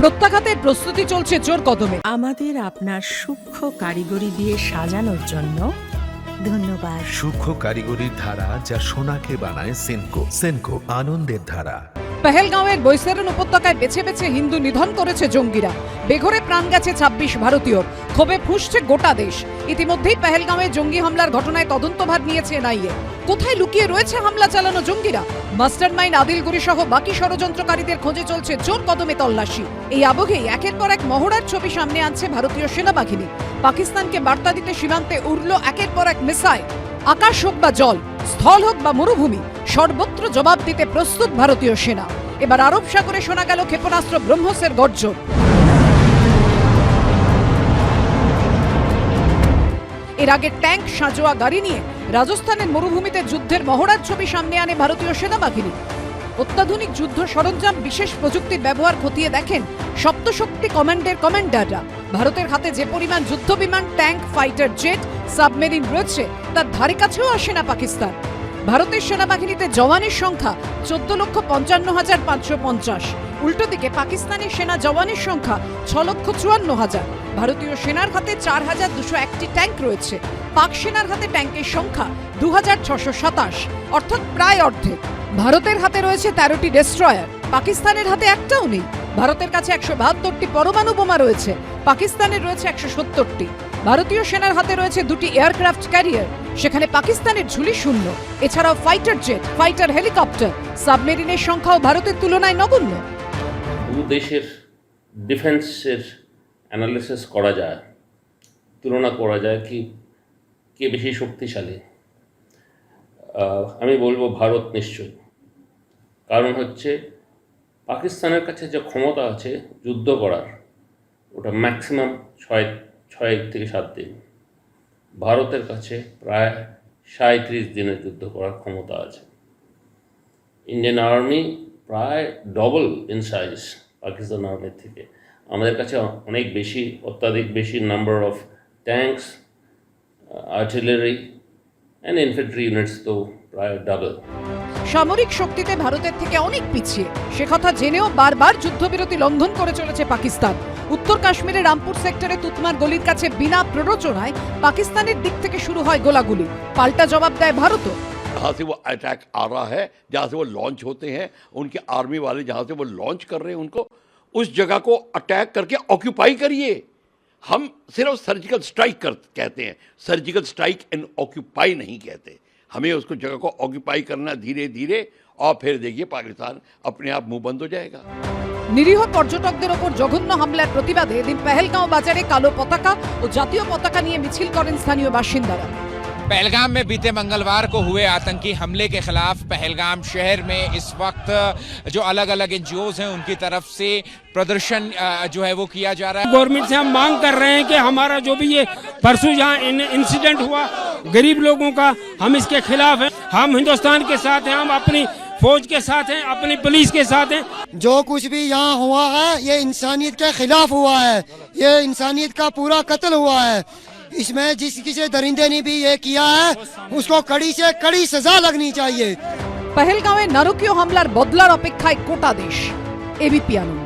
প্রত্যাঘাতের প্রস্তুতি চলছে জোর কদমে। আমাদের আপনার সূক্ষ্ম কারিগরি দিয়ে সাজানোর জন্য ধন্যবাদ। সূক্ষ্ম কারিগরির ধারা যা সোনাকে বানায় সেনকো। সেনকো, আনন্দের ধারা। পেহেলগাঁওয়ের বৈশারণ উপত্যকায় বেছে বেছে হিন্দু নিধন করেছে জঙ্গিরা। বেঘরে প্রাণ গেছে 26 ভারতীয়র। ক্ষোভে ফুঁসছে গোটা দেশ। ইতিমধ্যেই পেহেলগাঁওয়ে জঙ্গি হামলার ঘটনায় তদন্তভার নিয়েছে এনআইএ। কোথায় লুকিয়ে রয়েছে হামলা চালানো জঙ্গিরা? মাস্টারমাইন্ড আদিলগুরি সহ বাকি ষড়যন্ত্রকারীদের খোঁজে চলছে জোর কদমে তল্লাশি। এই আবহেই একের পর এক মহড়ার ছবি সামনে আনছে ভারতীয় সেনাবাহিনী। পাকিস্তানকে বার্তা দিতে সীমান্তে উড়ল একের পর এক মিসাইল। আকাশ হোক বা জল, স্থল হোক বা মরুভূমি, সর্বত্র জবাব দিতে প্রস্তুত ভারতীয় সেনা। এবার আরব সাগরে শোনা গেল ক্ষেপণাস্ত্র ব্রহ্মসের গর্জন। এর আগে ট্যাঙ্ক সাঁজোয়া গাড়ি নিয়ে রাজস্থানের মরুভূমিতে যুদ্ধের মহড়ার ছবি সামনে আনে ভারতীয় সেনাবাহিনী। অত্যাধুনিক যুদ্ধ সরঞ্জাম, বিশেষ প্রযুক্তির ব্যবহার খতিয়ে দেখেন সপ্তশক্তি কমান্ডের কমান্ডাররা। ভারতের হাতে যে পরিমাণ যুদ্ধ বিমান, ট্যাঙ্ক, ফাইটার জেট, সাবমেরিন রয়েছে তার ধারে কাছেও আসে না পাকিস্তান। ভারতের সেনাবাহিনীতে জওয়ানের সংখ্যা 14,55,550। উল্টো দিকে পাকিস্তানের সেনা জওয়ানের সংখ্যা 6,54,000। ভারতীয় সেনার হাতে 4,201টি ট্যাঙ্ক রয়েছে। পাক সেনার হাতে ট্যাঙ্কের সংখ্যা 2,627, অর্থাৎ প্রায় অর্ধেক। ভারতের হাতে রয়েছে 13টি ডেস্ট্রয়ার, পাকিস্তানের হাতে একটাও নেই। ভারতের কাছে 172টি পরমাণু বোমা রয়েছে, পাকিস্তানের রয়েছে 170টি। ভারতীয় সেনার হাতে রয়েছে 2টি এয়ারক্রাফট ক্যারিয়ার, সেখানে পাকিস্তানের ঝুলি শূন্য। এছাড়াও ফাইটার জেট, ফাইটার হেলিকপ্টার, সাবমেরিনের সংখ্যাও ভারতের তুলনায় নগণ্য। দু দেশের ডিফেন্সের অ্যানালিসিস করা যায়, তুলনা করা যায় কি কে বেশি শক্তিশালী। আমি বলবো ভারত নিশ্চয়ই। কারণ হচ্ছে পাকিস্তানের কাছে যে ক্ষমতা আছে যুদ্ধ করার, ওটা ম্যাক্সিমাম 6 থেকে 7 দিন। ভারতের কাছে প্রায় 37 দিনের যুদ্ধ করার ক্ষমতা আছে। ইন্ডিয়ান আর্মি প্রায় ডবল ইন সাইজ পাকিস্তান আর্মির থেকে। আমাদের কাছে অনেক বেশি, অত্যাধিক বেশি number of tanks, artillery and infantry units তো প্রায় ডাবল। সামরিক শক্তিতে ভারতের থেকে অনেক পিছিয়ে, সে কথা জেনেও বারবার যুদ্ধবিরতি লঙ্ঘন করে চলেছে পাকিস্তান। উত্তর কাশ্মীরের রামপুর সেক্টরে তুতমার গলির কাছে বিনা প্ররোচনায় পাকিস্তানের দিক থেকে শুরু হয় গোলাগুলি। পাল্টা জবাব দেয় ভারতও। जहाँ से वो अटैक आ रहा है, जहाँ से वो लॉन्च होते हैं, उनके आर्मी वाले जहाँ से वो लॉन्च कर रहे हैं उनको, उस जगह को अटैक करके ऑक्यूपाई करिए। हम सिर्फ सर्जिकल स्ट्राइक कहते हैं, सर्जिकल स्ट्राइक एंड ऑक्यूपाई नहीं कहते। हमें उसको जगह को ऑक्यूपाई करना धीरे धीरे, और फिर देखिए पाकिस्तान अपने आप मुंह बंद हो जाएगा। নিরীহ পর্যটকদের ওপর জঘন্য হামলার প্রতিবাদে এদিন পেহেলগাঁও বাজারে কালো পতাকা ও জাতীয় পতাকা নিয়ে মিছিল করেন স্থানীয় বাসিন্দারা। पहलगाम में बीते मंगलवार को हुए आतंकी हमले के खिलाफ पहलगाम शहर में इस वक्त जो अलग अलग एनजीओज हैं उनकी तरफ से प्रदर्शन जो है वो किया जा रहा है। गवर्नमेंट से हम मांग कर रहे हैं कि हमारा जो भी ये परसों जहाँ इंसिडेंट हुआ गरीब लोगों का, हम इसके खिलाफ हैं। हम हिंदुस्तान के साथ हैं, हम अपनी फौज के साथ हैं, अपनी पुलिस के साथ हैं। जो कुछ भी यहाँ हुआ है ये इंसानियत के खिलाफ हुआ है, ये इंसानियत का पूरा कत्ल हुआ है। इसमें जिस किसी दरिंदे ने भी ये किया है उसको कड़ी से कड़ी सजा लगनी चाहिए। পেহেলগাঁওয়ে নারকীয় হামলার বদলার অপেক্ষায় গোটা দেশ। এবিপি আনন্দ।